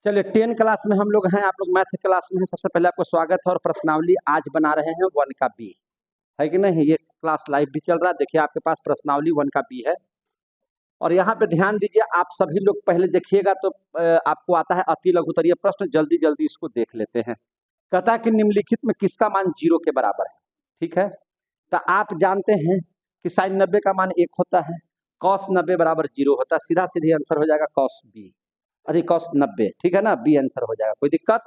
चलिए 10 क्लास में हम लोग हैं, आप लोग मैथ क्लास में हैं। सबसे पहले आपको स्वागत है और प्रश्नावली आज बना रहे हैं 1 का बी, है कि नहीं। ये क्लास लाइव भी चल रहा है। देखिए आपके पास प्रश्नावली 1 का बी है और यहाँ पे ध्यान दीजिए। आप सभी लोग पहले देखिएगा तो आपको आता है अति लघुत्तरीय प्रश्न। जल्दी जल्दी इसको देख लेते हैं। कहता है कि निम्नलिखित में किसका मान 0 के बराबर है। ठीक है, तो आप जानते हैं कि साइन 90 का मान 1 होता है, कॉस 90 बराबर 0 होता है। सीधा सीधी आंसर हो जाएगा कॉस बी, अधिक कॉस 90। ठीक है ना, बी आंसर हो जाएगा। कोई दिक्कत?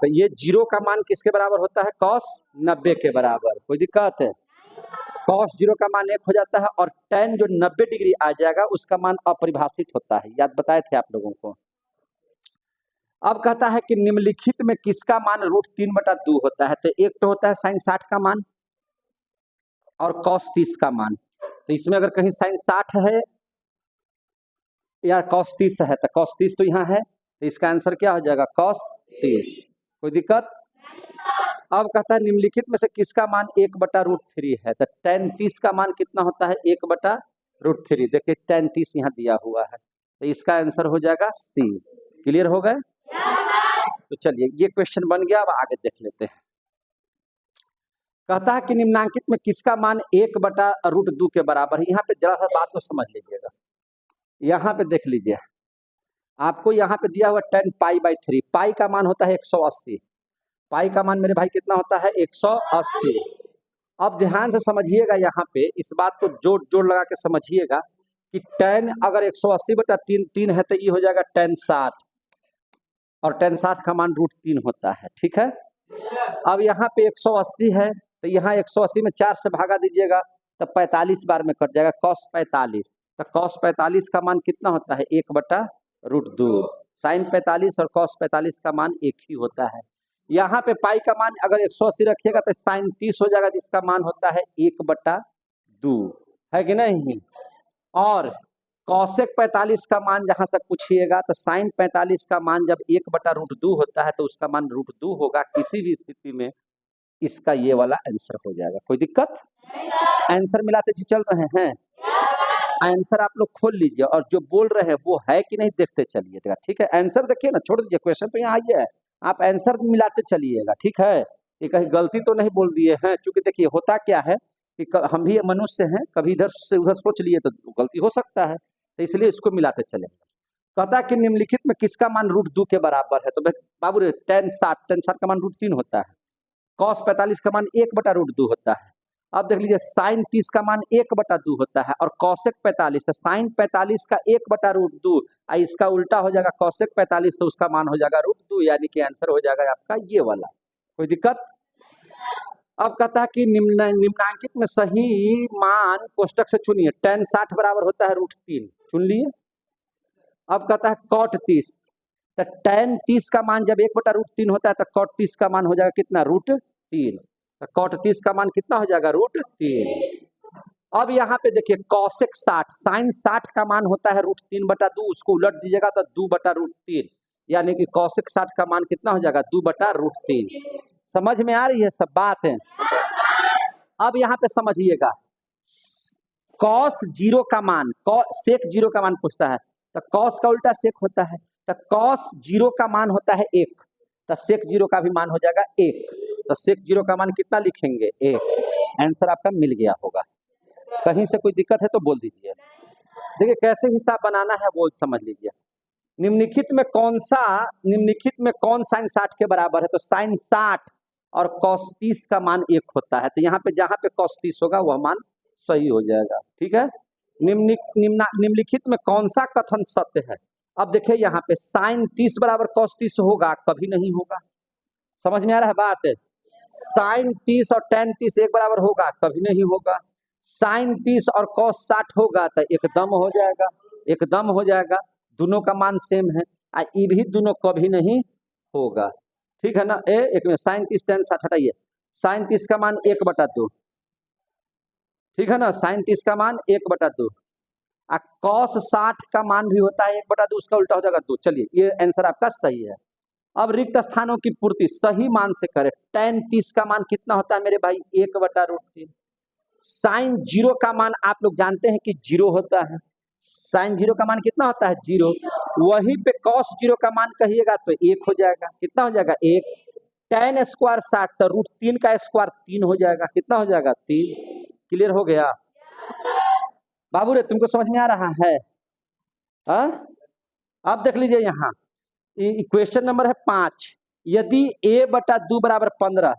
तो ये 0 का मान किसके बराबर होता है? कॉस 90 के बराबर। कोई दिक्कत है? कॉस 0 का मान 1 हो जाता है और tan जो 90 डिग्री आ जाएगा उसका मान अपरिभाषित होता है। याद बताए थे आप लोगों को। अब कहता है कि निम्नलिखित में किसका मान √3/2 होता है। तो एक तो होता है साइन 60 का मान और कॉस 30 का मान। तो इसमें अगर कहीं साइन 60 है या कॉस 30 है तो कॉस 30 तो यहाँ है, तो इसका आंसर क्या हो जाएगा? कॉस 30। कोई दिक्कत? अब कहता है निम्नलिखित में से किसका मान 1/√3 है। तो tan 30 का मान कितना होता है? 1/√3। देखिए tan 30 यहाँ दिया हुआ है, तो इसका आंसर हो जाएगा सी। क्लियर हो गए? तो चलिए ये क्वेश्चन बन गया। अब आगे देख लेते हैं। कहता है कि निम्नांकित में किसका मान 1/√2 के बराबर है। यहाँ पे जरा सा बात को समझ लीजिएगा। यहाँ पे देख लीजिए, आपको यहाँ पे दिया हुआ tan π/3। पाई का मान होता है 180। पाई का मान मेरे भाई कितना होता है? 180। अब ध्यान से समझिएगा, यहाँ पे इस बात को जोड़ जोड़ लगा के समझिएगा कि tan अगर 180/3 है तो ये हो जाएगा tan 60 और tan 60 का मान √3 होता है। ठीक है, अब यहाँ पे 180 है तो यहाँ 180 में 4 से भागा दीजिएगा तो 45 बार में कट जाएगा, cos 45। तो cos 45 का मान कितना होता है? 1/√2। साइन 45 और cos 45 का मान एक ही होता है। यहाँ पे पाई का मान अगर 180 रखिएगा तो साइन 30 हो जाएगा, जिसका मान होता है 1/2, है कि नहीं। और कॉसेक 45 का मान जहां तक पूछिएगा तो साइन 45 का मान जब 1/√2 होता है तो उसका मान √2 होगा। किसी भी स्थिति में इसका ये वाला आंसर हो जाएगा। कोई दिक्कत? आंसर मिलाते जी चल रहे हैं। आंसर आप लोग खोल लीजिए और जो बोल रहे हैं वो है कि नहीं देखते चलिएगा। ठीक है, आंसर देखिए ना, छोड़ दीजिए क्वेश्चन तो यहाँ आइए, आप आंसर मिलाते चलिएगा। ठीक है, ये कहीं गलती तो नहीं बोल दिए हैं। क्योंकि देखिए होता क्या है कि हम भी मनुष्य हैं, कभी इधर से उधर सोच लिए तो गलती हो सकता है, तो इसलिए इसको मिलाते चलेंगे। कहता है कि निम्नलिखित में किसका मान √2 के बराबर है। तो बाबू रे tan 60 का मान √3 होता है, cos 45 का मान 1/√2 होता है। अब देख लीजिए साइन 30 का मान 1/2 होता है और कॉसेक 45, तो साइन 45 का 1/√2, इसका उल्टा हो जाएगा कॉसेक 45, तो उसका मान हो जाएगा √2, यानी कि आंसर हो जाएगा आपका ये वाला। कोई दिक्कत? अब कहता है कि निम्नांकित में सही मान कोष्टक से चुनिए। tan 60 बराबर होता है √3, चुन लिए। अब कहता है cot 30, तो tan 30 का मान जब 1/√3 होता है तो cot 30 का मान हो जाएगा कितना? √3। तो cot 30 का मान कितना हो जाएगा? √3। अब यहाँ पे देखिए cosec 60, साइन 60 का मान होता है √3/2, उसको उलट दीजिएगा तो 2/√3, यानी कि cosec 60 का मान कितना हो जाएगा? 2/√3। समझ में आ रही है सब बात है? अब यहाँ पे समझिएगा, cos 0 का मान, sec 0 का मान पूछता है तो cos का उल्टा sec होता है, तो cos 0 का मान होता है 1, तो sec 0 का भी मान हो जाएगा 1। तो sec 0 का मान कितना लिखेंगे? 1। आंसर आपका मिल गया होगा। कहीं से कोई दिक्कत है तो बोल दीजिए। देखिए कैसे हिसाब बनाना है वो समझ लीजिए। निम्नलिखित में कौन साइन 60 के बराबर है। तो साइन 60 और cos 30 का मान 1 होता है, तो यहाँ पे जहाँ पे cos 30 होगा वह मान सही हो जाएगा। ठीक है, निम्नलिखित में कौन सा कथन सत्य है। अब देखिए यहाँ पे साइन 30 बराबर cos 30 होगा? कभी नहीं होगा। समझ में आ रहा है बात? साइन 30 और tan 30 एक बराबर होगा? कभी नहीं होगा। साइन 30 और cos 60 होगा तो एकदम हो जाएगा, एकदम हो जाएगा। दोनों का मान सेम है, ये भी दोनों कभी नहीं होगा। ठीक है ना। एक में साइन 30 tan 60 हटाइए, साइन 30 का मान 1/2, ठीक है ना। साइन 30 का मान 1/2, cos 60 का मान भी होता है 1/2, उसका उल्टा हो जाएगा 2। चलिए ये आंसर आपका सही है। अब रिक्त स्थानों की पूर्ति सही मान से करें। tan 30 का मान कितना होता है मेरे भाई? 1/√3। साइन 0 का मान आप लोग जानते हैं कि 0 होता है। साइन जीरो का मान कितना होता है 0, वहीं पे कॉस जीरो का मान कहिएगा तो 1 हो जाएगा। कितना हो जाएगा 1। tan स्क्वायर 60 तो रूट 3 का स्क्वायर 3 हो जाएगा। कितना हो जाएगा 3। क्लियर हो गया बाबू रे, तुमको समझ में आ रहा है? अब देख लीजिए यहाँ इक्वेशन नंबर है 5। यदि a बटा 2 बराबर 15,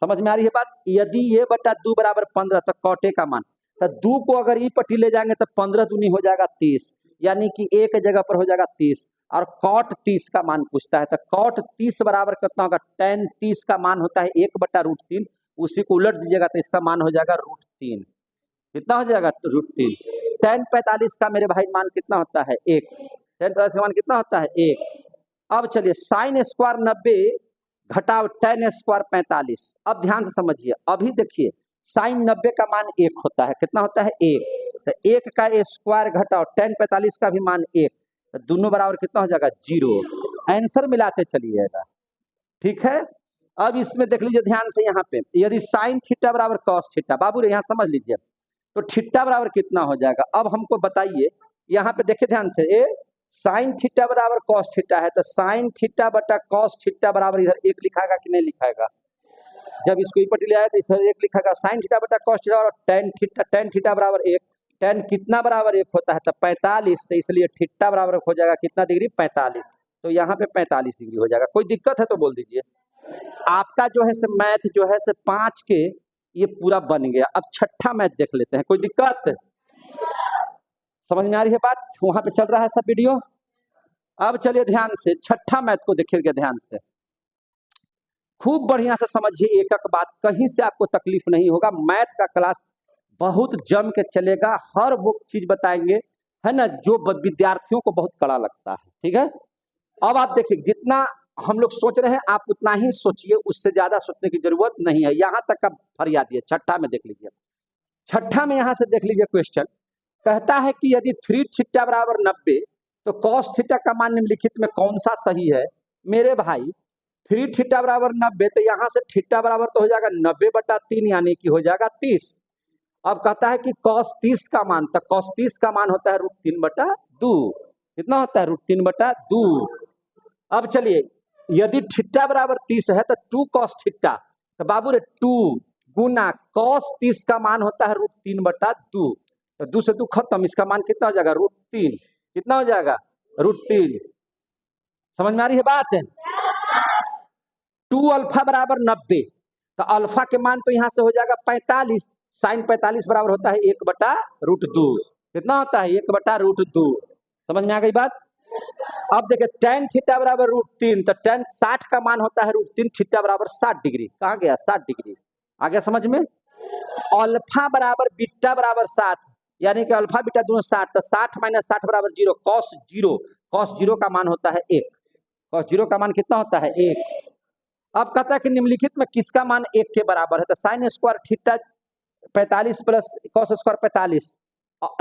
समझ में आ रही है बात? यदि a बटा 2 बराबर 15 तो कॉटे का मान, तो 2 को अगर ई पट्टी ले जाएंगे तो 15 दूनी हो जाएगा 30, यानी कि एक जगह पर हो जाएगा 30। और कॉट 30 का मान पूछता है, तो कॉट 30 बराबर कितना होगा? tan 30 का मान होता है 1 बटा रूट 3, उसी को उलट दीजिएगा तो इसका मान हो जाएगा रूट 3। कितना हो जाएगा? रूट 3। tan 45 का मेरे भाई मान कितना होता है 1। tan 45 का मान कितना होता है 1। अब चलिए साइन स्क्वायर 90 घटाओ tan स्क्वायर 45। अब ध्यान से समझिए, अभी देखिए साइन 90 का मान 1 होता है। कितना होता है 1। तो 1 का स्क्वायर घटाओ tan 45 का भी मान 1, तो दोनों बराबर कितना हो जाएगा 0। आंसर मिलाते चलिएगा, ठीक है। अब इसमें देख लीजिए ध्यान से, यहाँ पे यदि साइन थीटा बराबर कॉस थीटा, बाबू रे यहाँ समझ लीजिए, तो थीटा बराबर कितना हो जाएगा? अब हमको बताइए, यहाँ पे देखिए ध्यान से, साइन थीटा बराबर कॉस थीटा है, तो साइन थीटा बटा कॉस थीटा बराबर इधर 1 लिखाएगा कि नहीं लिखाएगा? जब इसको ई पट्टी ले आया तो इधर 1 लिखाएगा। साइन थीटा बटा कॉस थीटा और tan थीटा बराबर 1। tan कितना बराबर 1 होता है? तो 45, तो इसलिए थीटा बराबर हो जाएगा कितना डिग्री? 45। तो यहाँ पे 45 डिग्री हो जाएगा। कोई दिक्कत है तो बोल दीजिए। आपका जो है से मैथ जो है से 5 के ये पूरा बन गया। अब छठा मैथ देख लेते हैं। कोई दिक्कत? समझ में आ रही है बात? वहां पे चल रहा है सब वीडियो। अब चलिए ध्यान से छठा मैथ को देखिएगा ध्यान से, खूब बढ़िया से समझिए एक एक बात, कहीं से आपको तकलीफ नहीं होगा। मैथ का क्लास बहुत जम के चलेगा, हर वो चीज बताएंगे, है ना, जो विद्यार्थियों को बहुत कड़ा लगता है, ठीक है। अब आप देखिए, जितना हम लोग सोच रहे हैं आप उतना ही सोचिए, उससे ज्यादा सोचने की जरूरत नहीं है। यहाँ तक का फरियाद है। छठा में देख लीजिए, छठा में यहाँ से देख लीजिए क्वेश्चन कहता है कि यदि 3 थीटा बराबर 90 तो कॉस थीटा का मान निम्नलिखित में कौन सा सही है? मेरे भाई 3 थीटा बराबर 90, तो यहाँ से थीटा बराबर तो हो जाएगा 90 बटा 3, यानी कि हो जाएगा 30। अब कहता है कि cos 30 का मान, तो cos 30 का मान होता है रूट 3 बटा 2। कितना होता है? रूट 3 बटा 2। अब चलिए, यदि थीटा बराबर 30 है तो 2 cos थीटा, तो बाबू रे 2 गुना cos 30 का मान होता है रूट 3 बटा 2, तो 2 से 2 खत्म, इसका मान कितना हो जाएगा? रूट 3। कितना हो जाएगा? रूट 3। समझ में आ रही है बात? 2 अल्फा बराबर 90, तो अल्फा के मान तो यहाँ से हो जाएगा 45। साइन 45 बराबर होता है 1 बटा रूट 2। कितना होता है? 1 बटा रूट 2। समझ में आ गई बात? अब देखिए tan थीटा बराबर रूट 3, तो tan 60 का मान होता है रूट 3, थीटा बराबर 60 डिग्री। कहाँ गया? 60 डिग्री। आ गया समझ में? अल्फा बराबर बीटा बराबर 60, यानी कि अल्फा बीटा दोनों 60, तो 60 माइनस 60 बराबर 0। cos 0 का मान होता है 1। cos 0 का मान कितना होता है? 1। अब कहता है कि निम्नलिखित में किसका मान 1 के बराबर है? तो sine square theta 45 plus cos square 45,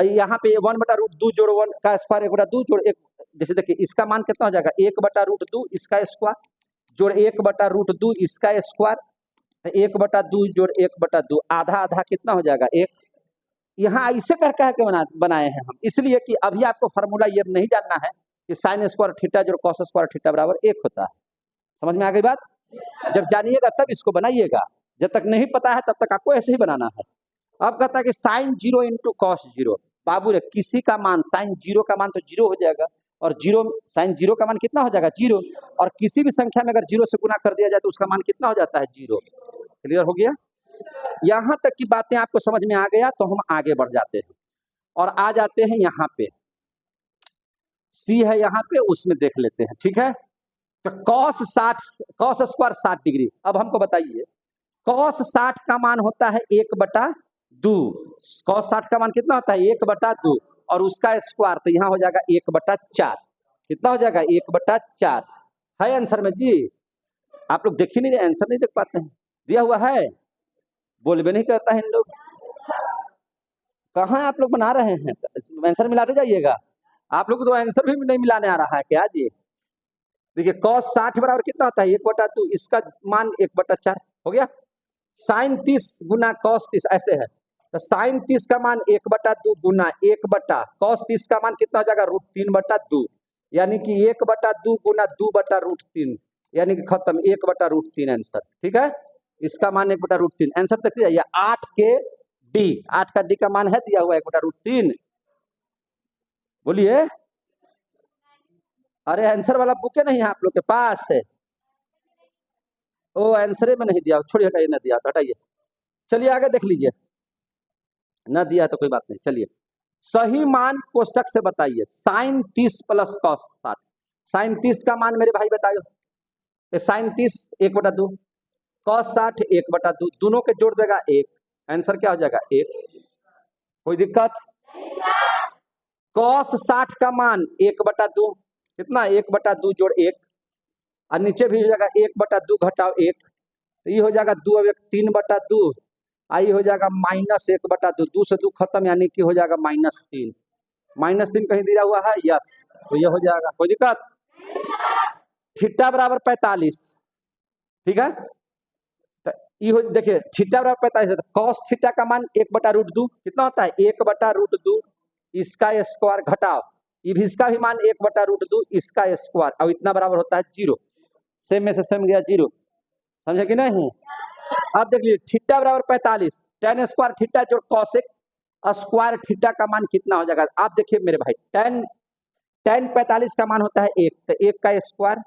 यहाँ पे 1 बटा रूट 2 जोड़ 1 का स्क्वायर 1 बटा 2 जोड़ 1, जैसे देखिए इसका मान कितना हो जाएगा? 1 बटा रूट 2 इसका स्क्वायर जोड़ 1 बटा रूट 2 इसका स्क्वायर, 1 बटा 2 जोड़ 1 बटा 2, आधा आधा कितना हो जाएगा? 1। यहाँ ऐसे कह के बनाए हैं हम, इसलिए कि अभी आपको फार्मूला ये नहीं जानना है कि साइन स्क्वायर थीटा जोड़ cos स्क्वायर थीटा बराबर 1 होता है। समझ में आ गई बात? जब जानिएगा तब इसको बनाइएगा, जब तक नहीं पता है तब तक आपको ऐसे ही बनाना है। अब कहता है कि साइन 0 इंटू कॉस 0, बाबू रे किसी का मान साइन 0 का मान तो 0 हो जाएगा, और 0 साइन 0 का मान कितना हो जाएगा? 0। और किसी भी संख्या में अगर 0 से गुना कर दिया जाए तो उसका मान कितना हो जाता है? 0। क्लियर हो गया? यहाँ तक की बातें आपको समझ में आ गया तो हम आगे बढ़ जाते हैं और आ जाते हैं यहाँ पे सी है, यहाँ पे उसमें देख लेते हैं, ठीक है। तो cos स्क्वायर 60 डिग्री। अब हमको बताइए cos 60 का मान होता है 1 बटा 2। cos 60 का मान कितना होता है? 1 बटा 2, और उसका स्क्वायर तो यहाँ हो जाएगा 1 बटा 4। कितना हो जाएगा? 1 बटा 4 है आंसर में जी। आप लोग देख ही नहीं रहे, आंसर नहीं देख पाते हैं, दिया हुआ है, बोल भी नहीं करता है इन लोग। कहाँ आप लोग बना रहे हैं? आंसर मिलाते जाइएगा। आप लोग तो आंसर भी नहीं मिलाने आ रहा है क्या जी? देखिए cos 60 बराबर कितना होता है? 1 बटा 2, इसका मान 1 बटा 4 हो गया। साइन 30 गुना cos 30 ऐसे है, तो साइन 30 का मान 1/2 गुना 1 कॉस 30 का मान कितना हो जाएगा √3/2, यानी कि 1/2 गुना 2/√3, यानी कि खत्म 1/√3 आंसर। ठीक है, इसका मान 1/√3 आंसर तक दिया 8 के डी, 8 का डी का मान है दिया हुआ 1/√3। बोलिए, अरे आंसर वाला बुक नहीं है आप लोग के पास? ओ आंसर में नहीं दिया, छोड़िए हटाइए, ना दिया तो हटाइए। चलिए आगे देख लीजिए, ना दिया तो कोई बात नहीं। चलिए, सही मान कोष्टक से बताइए। साइन 30 प्लस कॉस 60, साइन 30 का मान मेरे भाई बताइए। साइन 30 1/2, कॉस 60 1/2, दोनों के जोड़ देगा 1, आंसर क्या हो जाएगा 1। कोई दिक्कत? कॉस 60 का मान 1/2, कितना 1/2 जोड़ 1, और नीचे भी हो जाएगा 1/2 घटाओ 1, तो ये हो जाएगा 2 अब 1 3/2, आई हो जाएगा -1/2, 2 से 2 खत्म, यानी कि हो जाएगा -3। -3 कहीं दिया हुआ है? यस, तो ये हो जाएगा। कोई दिक्कत? थीटा बराबर 45, ठीक है, तो ये हो, देखिए थीटा बराबर 45 है, तो कॉस थीटा का मान 1/√2 कितना होता है 1/√2, इसका स्क्वायर घटाओ, ये भी इसका भी मान 1/√2 इसका स्क्वायर, अब इतना बराबर होता है 0, सेम में से सेम गया 0, समझे कि नहीं? अब देख लीजिए, थीटा बराबर 45, tan स्क्वायर थीटा जोड़ कॉसेक स्क्वायर थीटा का मान कितना हो जाएगा? आप देखिए मेरे भाई, tan 45 का मान होता है 1, तो 1 का स्क्वायर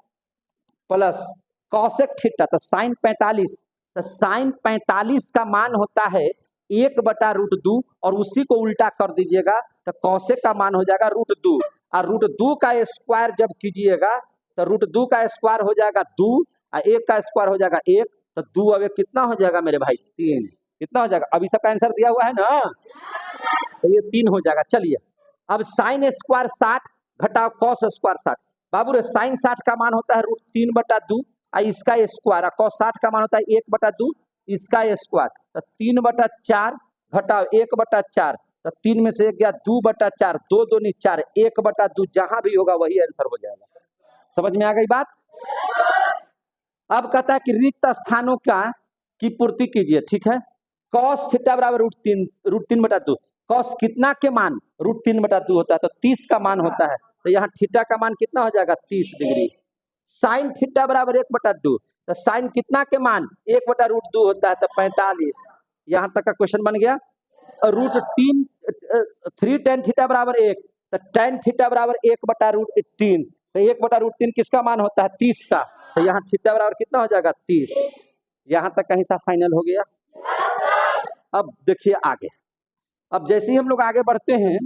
प्लस कॉसेक थीटा, तो साइन 45, तो साइन 45 का मान होता है 1/√2, और उसी को उल्टा कर दीजिएगा तो कॉसेक का मान हो जाएगा √2, और √2 का स्क्वायर जब कीजिएगा तो √2 का स्क्वायर हो जाएगा 2, और 1 का स्क्वायर हो जाएगा 1, तो 2 अब 1 कितना हो जाएगा मेरे भाई 3, कितना हो जाएगा? अभी सबका आंसर दिया हुआ है ना, तो ये 3 हो जाएगा। चलिए, अब साइन स्क्वायर 60 घटाओ कॉस स्क्वायर 60, बाबू रे साइन 60 का मान होता है √3/2, इसका स्क्वायर, कॉस 60 का मान होता है 1/2 इसका स्क्वायर, तो 3/4 घटाओ 1/4, तो 3 में से 1 गया 2/4, 2 2 4, 1/2, जहां भी होगा वही आंसर हो जाएगा। समझ में आ गई बात? अब कहता है कि रिक्त स्थानों का की पूर्ति कीजिए। ठीक है, कॉस थीटा बराबर √3/2, कॉस कितना के मान √3/2 होता है, तो 30 का मान होता है, तो यहाँ थीटा का मान कितना हो जाएगा 30 डिग्री। साइन थीटा बराबर 1/2, तो साइन कितना के मान 1/√2 होता है, तो 45, यहाँ तक का क्वेश्चन बन गया। √3 tan थीटा बराबर 1, तो tan थीटा बराबर 1/√3, तो 1/√3 किसका मान होता है 30 का, तो यहाँ थीटा बराबर कितना हो जाएगा 30। यहाँ तक कहीं सा फाइनल हो गया? अब देखिए आगे, अब जैसे ही हम लोग आगे बढ़ते हैं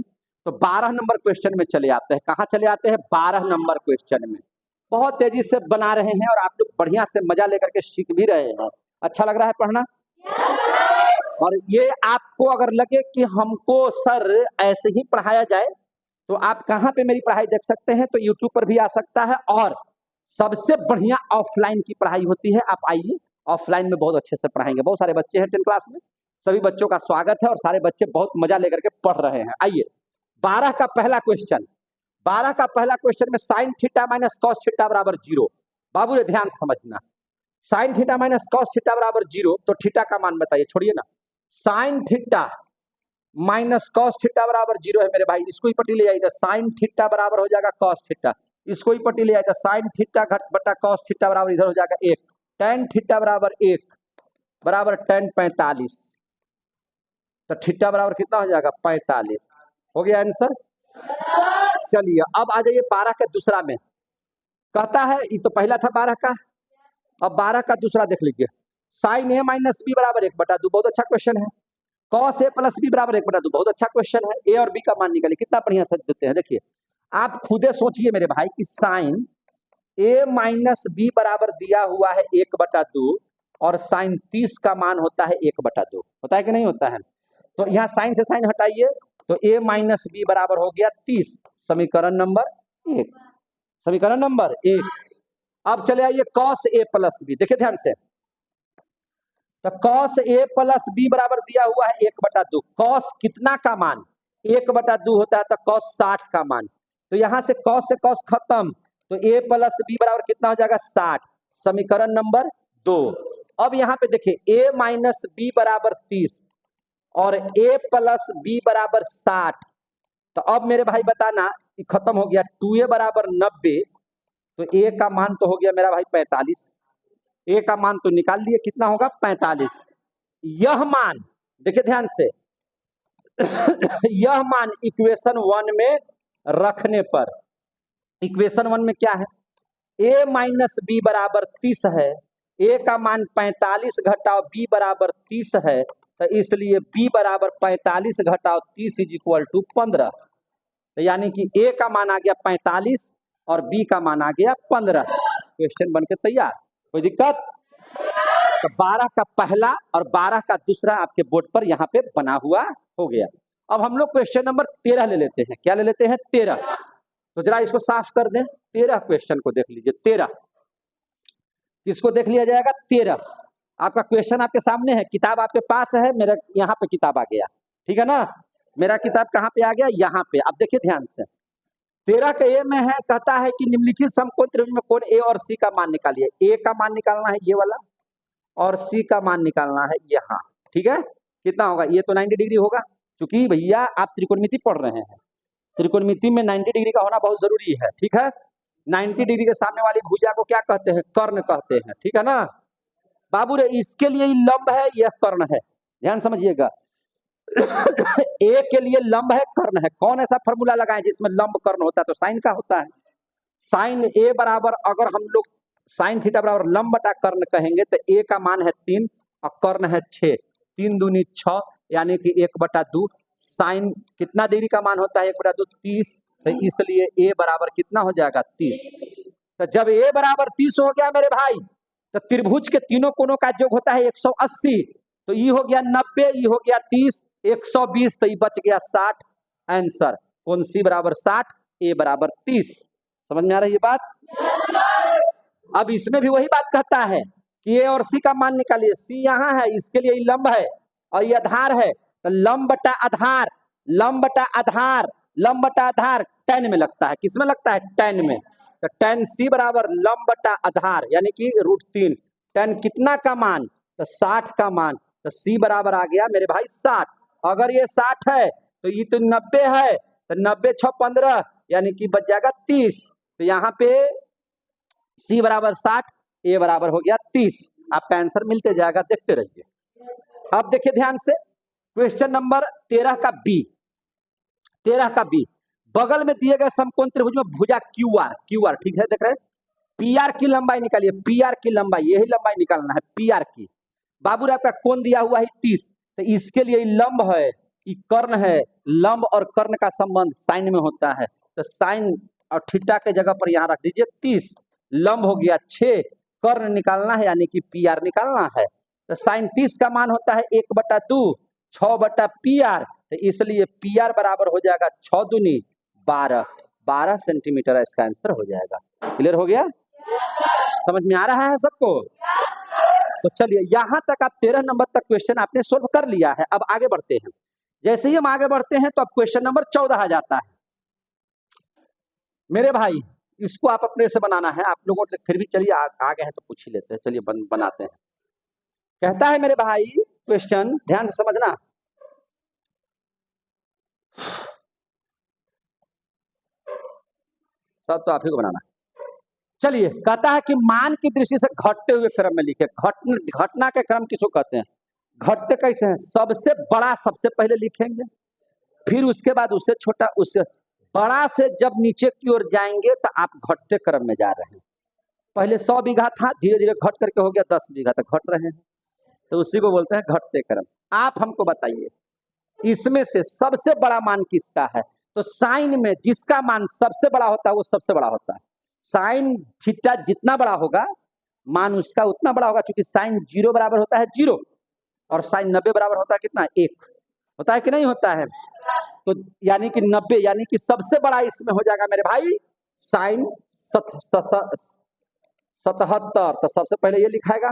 तो 12 नंबर क्वेश्चन में चले आते हैं। कहाँ चले आते हैं? 12 नंबर क्वेश्चन में। बहुत तेजी से बना रहे हैं और आप लोग बढ़िया से मजा लेकर के सीख भी रहे हैं। अच्छा लग रहा है पढ़ना? और ये आपको अगर लगे कि हमको सर ऐसे ही पढ़ाया जाए, तो आप कहाँ पे मेरी पढ़ाई देख सकते हैं? तो यूट्यूब पर भी आ सकता है, और सबसे बढ़िया ऑफलाइन की पढ़ाई होती है। आप आइए, ऑफलाइन में बहुत अच्छे से पढ़ाएंगे। बहुत सारे बच्चे हैं 10th क्लास में, सभी बच्चों का स्वागत है और सारे बच्चे बहुत मजा लेकर के पढ़ रहे हैं। आइए 12 का पहला क्वेश्चन, 12 का पहला क्वेश्चन में sine theta minus cos theta बराबर 0। बाबू रे ध्यान समझना, sine theta minus cos theta बराबर 0, तो थीटा का मान बताइए, छोड़िए ना। Sine theta minus cos theta बराबर 0 है मेरे भाई, इसको ही पट्टी ले जाइए, साइन थीटा बराबर हो जाएगा कॉस थीटा, इसको ही पट्टी ले जाइए, साइन थीटा घट बटा कॉस थीटा बराबर इधर हो जाएगा 1, tan थीटा बराबर 1 बराबर tan 45, तो थीटा बराबर कितना हो जाएगा 45। हो गया आंसर? चलिए अब आ जाइए 12 के दूसरा में। कहता है, ये तो पहला था 12 का, अब 12 का दूसरा देख लीजिए। साइन ए माइनस बी बराबर 1/2, बहुत अच्छा क्वेश्चन है। कॉस ए प्लस बी बराबर 1/2, बहुत अच्छा क्वेश्चन है। ए और बी का मान निकालिए, कितना बढ़िया से देते हैं। देखिए आप खुदे सोचिए मेरे भाई कि साइन ए माइनस बी बराबर दिया हुआ है 1/2, और साइन 30 का मान होता है 1/2, होता है कि नहीं होता है? तो यहाँ साइन से साइन हटाइए, तो ए माइनस बी बराबर हो गया 30, समीकरण नंबर 1, समीकरण नंबर 1। अब चले आइए कॉस ए प्लस बी, देखिए ध्यान से, तो कॉस ए प्लस बी बराबर दिया हुआ है 1/2, कॉस कितना का मान 1/2 होता है, तो कॉस 60 का मान, तो यहां से कॉस खत्म, तो ए प्लस बी बराबर कितना हो जाएगा 60, समीकरण नंबर 2। अब यहाँ पे देखिए ए माइनस बी बराबर 30, और a प्लस बी बराबर 60। तो अब मेरे भाई बताना, खत्म हो गया। 2a बराबर 90, तो a का मान तो हो गया मेरा भाई 45। a का मान तो निकाल लिए, कितना होगा 45। यह मान देखिए ध्यान से यह मान इक्वेशन 1 में रखने पर, इक्वेशन 1 में क्या है, a माइनस बी बराबर 30 है, a का मान 45 घटाओ b बराबर 30 है, तो इसलिए b बराबर 45 घटाओ 30 इज इक्वल टू 15। तो यानी कि a का मान आ गया 45 और b का मान आ गया 15। क्वेश्चन बनके तैयार, कोई दिक्कत? तो 12 का पहला और 12 का दूसरा आपके बोर्ड पर यहाँ पे बना हुआ हो गया। अब हम लोग क्वेश्चन नंबर 13 ले लेते हैं। क्या ले लेते हैं? 13। तो जरा इसको साफ कर दें। 13 क्वेश्चन को देख लीजिए। 13 किसको देख लिया जाएगा? 13। आपका क्वेश्चन आपके सामने है, किताब आपके पास है, मेरा यहाँ पे किताब आ गया, ठीक है ना। मेरा किताब कहाँ पे आ गया? यहाँ पे। अब देखिए ध्यान से, 13 के ए में है, कहता है कि निम्नलिखित समकोण त्रिभुज में कोण ए और सी का मान निकालिए। ए का मान निकालना है ये वाला, और सी का मान निकालना है यहाँ, ठीक है। कितना होगा? ये तो 90 डिग्री होगा, क्योंकि भैया आप त्रिकोणमिति पढ़ रहे हैं, त्रिकोणमिति में 90 डिग्री का होना बहुत जरूरी है, ठीक है। 90 डिग्री के सामने वाली भुजा को क्या कहते हैं? कर्ण कहते हैं, ठीक है ना बाबू रे। इसके लिए लंब है, यह कर्ण है, ध्यान समझिएगा। ए के लिए लंब है, कर्ण है। कौन ऐसा फॉर्मूला लगाए जिसमें लंब कर्ण होता है? तो साइन का होता है। साइन ए बराबर, अगर हम लोग साइन थीटा बराबर लंब बटा कर्ण कहेंगे, तो ए का मान है 3 और कर्ण है 6। 3 दूनी 6, यानी कि 1/2। साइन कितना डिग्री का मान होता है? 1/2 30। तो इसलिए ए बराबर कितना हो जाएगा? 30। तो जब ए बराबर 30 हो गया मेरे भाई, तो त्रिभुज के तीनों कोणों का योग होता है 180। तो ये हो गया 90, ये हो गया 30, 120, तो ये बच गया 60। आंसर कौन? सी बराबर 60, ए बराबर 30। समझ में आ रही है बात? अब इसमें भी वही बात कहता है कि ए और सी का मान निकालिए। सी यहाँ है, इसके लिए लंब है और ये आधार है, तो लंब बटा आधार, लंब बटा आधार, लंब बटा आधार tan में लगता है। किसमें लगता है? tan में। तो tan सी बराबर लंब बटा आधार, यानी कि √3। tan कितना का मान? तो 60 का मान। तो सी बराबर आ गया मेरे भाई 60। अगर ये 60 है तो ये तो 90 है, तो 90 6 15, यानी कि बच जाएगा 30। तो यहाँ पे सी बराबर 60, ए बराबर हो गया 30। आपका आंसर मिलते जाएगा, देखते रहिए। अब देखिए ध्यान से, क्वेश्चन नंबर 13 का बी। 13 का बी, बगल में दिए गए समकोण त्रिभुज में भुजा क्यूआर, ठीक है, देख रहे हैं। पीआर की लंबाई निकालिए। पीआर की लंबाई, यही लंबाई निकालना है पीआर की। बाबू आपका कोण दिया हुआ है 30, तो इसके लिए लंब है, ये कर्ण है। लंब और कर्ण का संबंध साइन में होता है, तो साइन और थीटा के जगह पर यहाँ रख दीजिए 30। लंब हो गया 6, कर्ण निकालना है, यानी कि पीआर निकालना है। तो साइन 30 का मान होता है 1/2, 6/पीआर। तो इसलिए पीआर बराबर हो जाएगा 6 दूनी 12 सेंटीमीटर। इसका आंसर हो जाएगा। क्लियर हो गया? समझ में आ रहा है सबको? तो चलिए, यहां तक आप 13 नंबर तक क्वेश्चन आपने सोल्व कर लिया है। अब आगे बढ़ते हैं। जैसे ही हम आगे बढ़ते हैं तो अब क्वेश्चन नंबर 14 आ जाता है मेरे भाई। इसको आप अपने से बनाना है आप लोगों से, फिर भी चलिए आगे हैं तो पूछ ही लेते हैं। चलिए बनाते हैं। कहता है मेरे भाई क्वेश्चन, ध्यान से समझना। सब तो आप ही को बनाना है। चलिए, कहता है कि मान की दृष्टि से घटते हुए क्रम में लिखे। घटना के क्रम किसको कहते हैं? घटते कैसे हैं? सबसे बड़ा सबसे पहले लिखेंगे, फिर उसके बाद उससे छोटा, उससे बड़ा से जब नीचे की ओर जाएंगे तो आप घटते क्रम में जा रहे हैं। पहले 100 बीघा था, धीरे धीरे घट करके हो गया 10 बीघा तक घट रहे हैं, तो उसी को बोलते हैं घटते क्रम। आप हमको बताइए इसमें से सबसे बड़ा मान किसका है? तो साइन में जिसका मान सबसे बड़ा होता है वो सबसे बड़ा होता है। साइन थीटा जितना बड़ा होगा मान उसका उतना बड़ा होगा, क्योंकि साइन 0 बराबर होता है 0 और साइन 90 बराबर होता है कितना? 1 होता है कि नहीं होता है? तो यानी कि 90, यानी कि सबसे बड़ा इसमें हो जाएगा मेरे भाई साइन 77। तो सबसे पहले ये लिखाएगा,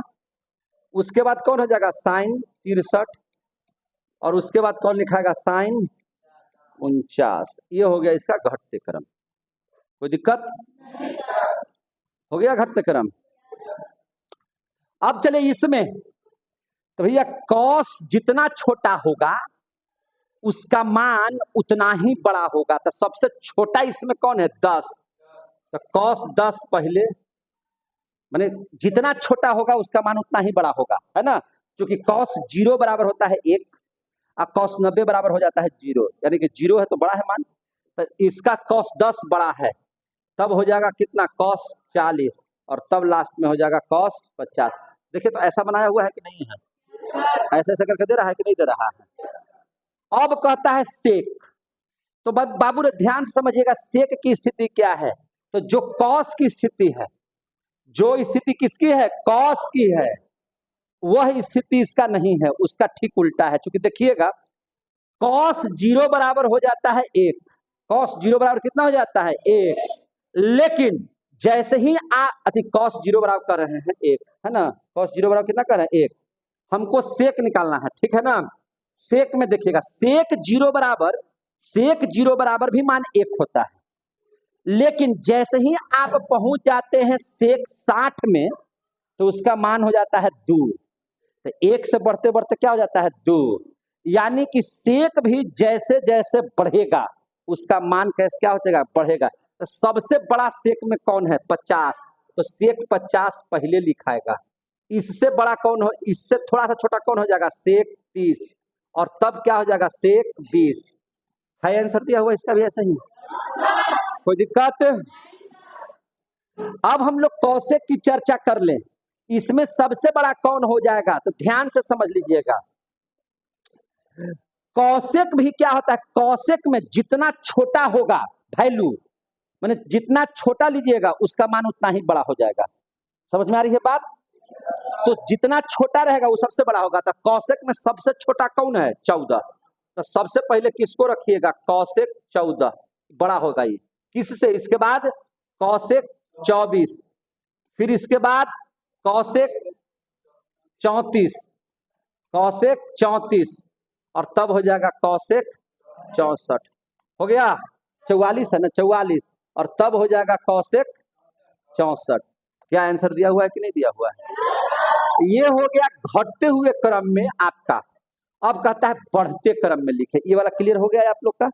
उसके बाद कौन हो जाएगा? साइन 63, और उसके बाद कौन लिखाएगा? साइन 49। ये हो गया इसका घटते क्रम। कोई दिक्कत? हो गया घटते क्रम। अब चले इसमें, तो भैया कॉस जितना छोटा होगा उसका मान उतना ही बड़ा होगा। तो सबसे छोटा इसमें कौन है? 10। तो cos 10 पहले, माने जितना छोटा होगा उसका मान उतना ही बड़ा होगा, है ना। क्योंकि cos 0 बराबर होता है 1 और cos 90 बराबर हो जाता है 0, यानी कि 0 है तो बड़ा है मान। तो इसका cos 10 बड़ा है, तब हो जाएगा कितना? cos 40, और तब लास्ट में हो जाएगा cos 50। देखिए तो ऐसा बनाया हुआ है कि नहीं है? ऐसे ऐसे करके दे रहा है कि नहीं दे रहा है? अब कहता है सेक। तो बाबू ध्यान से समझिएगा, सेक की स्थिति क्या है? तो जो कॉस की स्थिति है, जो स्थिति किसकी है? कॉस की है, वह स्थिति इसका नहीं है, उसका ठीक उल्टा है। क्योंकि देखिएगा कॉस 0 बराबर हो जाता है 1, कॉस 0 बराबर कितना हो जाता है? 1। लेकिन जैसे ही कॉस 0 बराबर कर रहे हैं 1, है ना, कॉस 0 बराबर कितना कर रहे हैं? 1। हमको सेक निकालना है, ठीक है ना। सेक में देखिएगा, सेक 0 बराबर भी मान 1 होता है, लेकिन जैसे ही आप पहुंच जाते हैं सेक 60 में, तो उसका मान हो जाता है 2। तो 1 से बढ़ते बढ़ते क्या हो जाता है? 2। यानी कि सेक भी जैसे जैसे बढ़ेगा उसका मान कैसे क्या हो जाएगा? बढ़ेगा। तो सबसे बड़ा सेक में कौन है? 50। तो सेक 50 पहले लिखाएगा। इससे बड़ा कौन हो? इससे थोड़ा सा छोटा कौन हो जाएगा? सेक 30, और तब क्या हो जाएगा? सेक 20। है आंसर दिया हुआ इसका भी ऐसा ही? कोई दिक्कत? अब हम लोग कौशिक की चर्चा कर लें। इसमें सबसे बड़ा कौन हो जाएगा? तो ध्यान से समझ लीजिएगा, कौशिक भी क्या होता है? कौशिक में जितना छोटा होगा वैल्यू, माने जितना छोटा लीजिएगा उसका मान उतना ही बड़ा हो जाएगा। समझ में आ रही है बात? तो जितना छोटा रहेगा वो सबसे बड़ा होगा। तो कौशिक में सबसे छोटा कौन है? 14। तो सबसे पहले किसको रखिएगा? कौशिक 14 बड़ा होगा ये किससे? इसके बाद कौशिक 24, फिर इसके बाद कौशिक 34, कौशिक 34, और तब हो जाएगा कौशिक 64। हो गया? 44 है ना, 44, और तब हो जाएगा कौशिक 64। क्या आंसर दिया हुआ है कि नहीं दिया हुआ है? ये हो गया घटते हुए क्रम में आपका। अब कहता है बढ़ते क्रम में लिखे। ये वाला क्लियर हो गया है आप लोग का?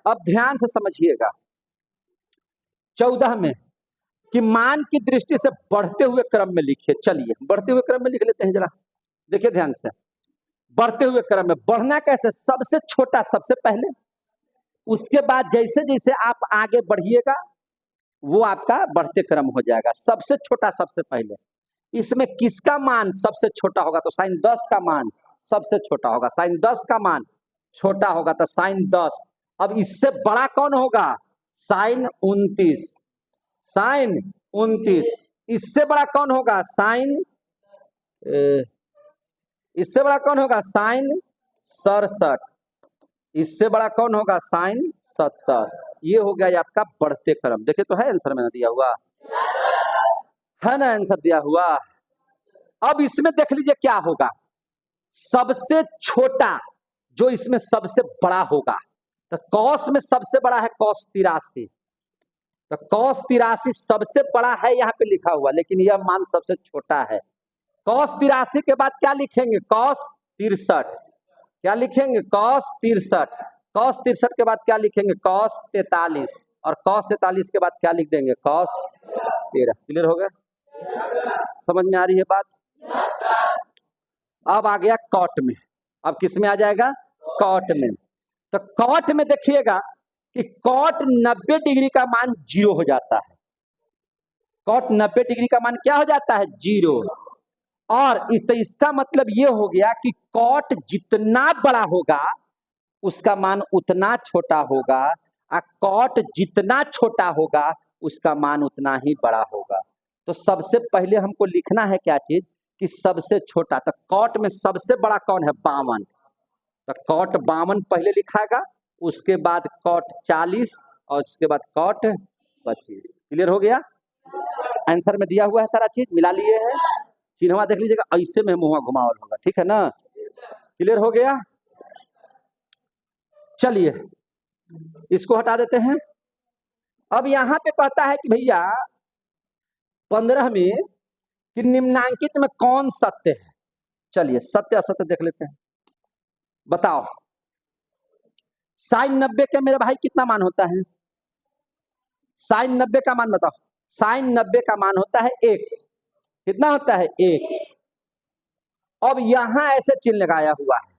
अब ध्यान से समझिएगा, 14 में कि मान की दृष्टि से बढ़ते हुए क्रम में लिखिए। चलिए बढ़ते हुए क्रम में लिख लेते हैं जरा, देखिए ध्यान से। बढ़ते हुए क्रम में बढ़ना कैसे? सबसे छोटा सबसे पहले, उसके बाद जैसे जैसे आप आगे बढ़िएगा वो आपका बढ़ते क्रम हो जाएगा। सबसे छोटा सबसे पहले, इसमें किसका मान सबसे छोटा होगा? तो साइन 10 का मान सबसे छोटा होगा। साइन 10 का मान छोटा होगा तो साइन 10। अब इससे बड़ा कौन होगा? Sine 29, sine 29। इससे बड़ा कौन होगा? साइन, इससे बड़ा कौन होगा? साइन 67। इससे बड़ा कौन होगा? साइन 70। ये हो गया आपका बढ़ते क्रम। देखिए तो है आंसर में दिया हुआ है ना, आंसर दिया हुआ। अब इसमें देख लीजिए क्या होगा। सबसे छोटा जो इसमें सबसे बड़ा होगा, तो कॉस में सबसे बड़ा है cos 83। तो cos 83 सबसे बड़ा है यहाँ पे लिखा हुआ, लेकिन यह मान सबसे छोटा है। cos 83 के बाद क्या लिखेंगे? cos 63। क्या लिखेंगे? cos 63। cos 63 के बाद क्या लिखेंगे? cos 43। और cos 43 के बाद क्या लिख देंगे? cos 13। क्लियर हो गया? समझ में आ रही है बात? अब आ गया कॉट में। अब किस में आ जाएगा? कॉट में। तो कॉट में देखिएगा कि कॉट 90 डिग्री का मान 0 हो जाता है। कॉट 90 डिग्री का मान क्या हो जाता है? 0। और तो इसका मतलब ये हो गया कि कॉट जितना बड़ा होगा उसका मान उतना छोटा होगा, और कॉट जितना छोटा होगा उसका मान उतना ही बड़ा होगा। तो सबसे पहले हमको लिखना है क्या चीज? कि सबसे छोटा। तो कॉट में सबसे बड़ा कौन है? 52। तो कॉट 52 पहले लिखाएगा, उसके बाद कॉट 40, और उसके बाद कॉट 25। क्लियर हो गया? आंसर में दिया हुआ है सारा चीज, मिला लिए हैं। चिन्हवा देख लीजिएगा, ऐसे में मुंह घुमावल होगा, ठीक है ना? क्लियर हो गया? चलिए इसको हटा देते हैं। अब यहां पे कहता है कि भैया 15 में कि निम्नांकित में कौन सत्य है? चलिए सत्य असत्य देख लेते हैं। बताओ साइन 90 के मेरे भाई कितना मान होता है? साइन 90 का मान बताओ। साइन 90 का मान होता है 1। कितना होता है? 1। अब यहां ऐसे चिन्ह लगाया हुआ है,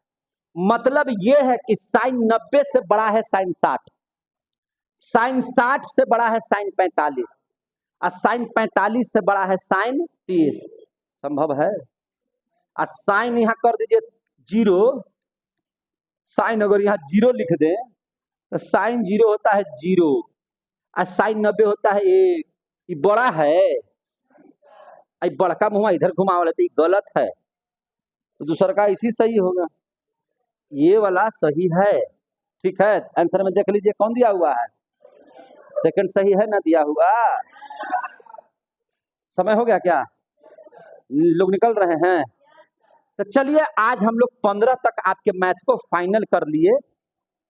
मतलब यह है कि साइन 90 से बड़ा है साइन 60, साइन 60 से बड़ा है साइन 45, और साइन 45 से बड़ा है साइन 30। संभव है? और साइन यहां कर दीजिए 0। साइन अगर यहां 0 लिख दें तो साइन 0 होता है 0, और साइन 90 होता है 1। ये बड़ा है, बड़का मुँह इधर घुमावल है, तो गलत है, तो दूसरा का इसी सही होगा। ये वाला सही है। ठीक है, आंसर में देख लीजिए कौन दिया हुआ है? सेकंड सही है ना दिया हुआ? समय हो गया क्या? लोग निकल रहे हैं? तो चलिए आज हम लोग 15 तक आपके मैथ को फाइनल कर लिए।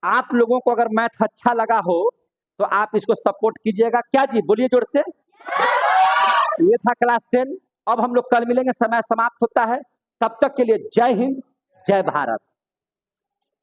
आप लोगों को अगर मैथ अच्छा लगा हो तो आप इसको सपोर्ट कीजिएगा। क्या जी, बोलिए जोर से। ये था क्लास 10। अब हम लोग कल मिलेंगे, समय समाप्त होता है। तब तक के लिए जय हिंद, जय भारत।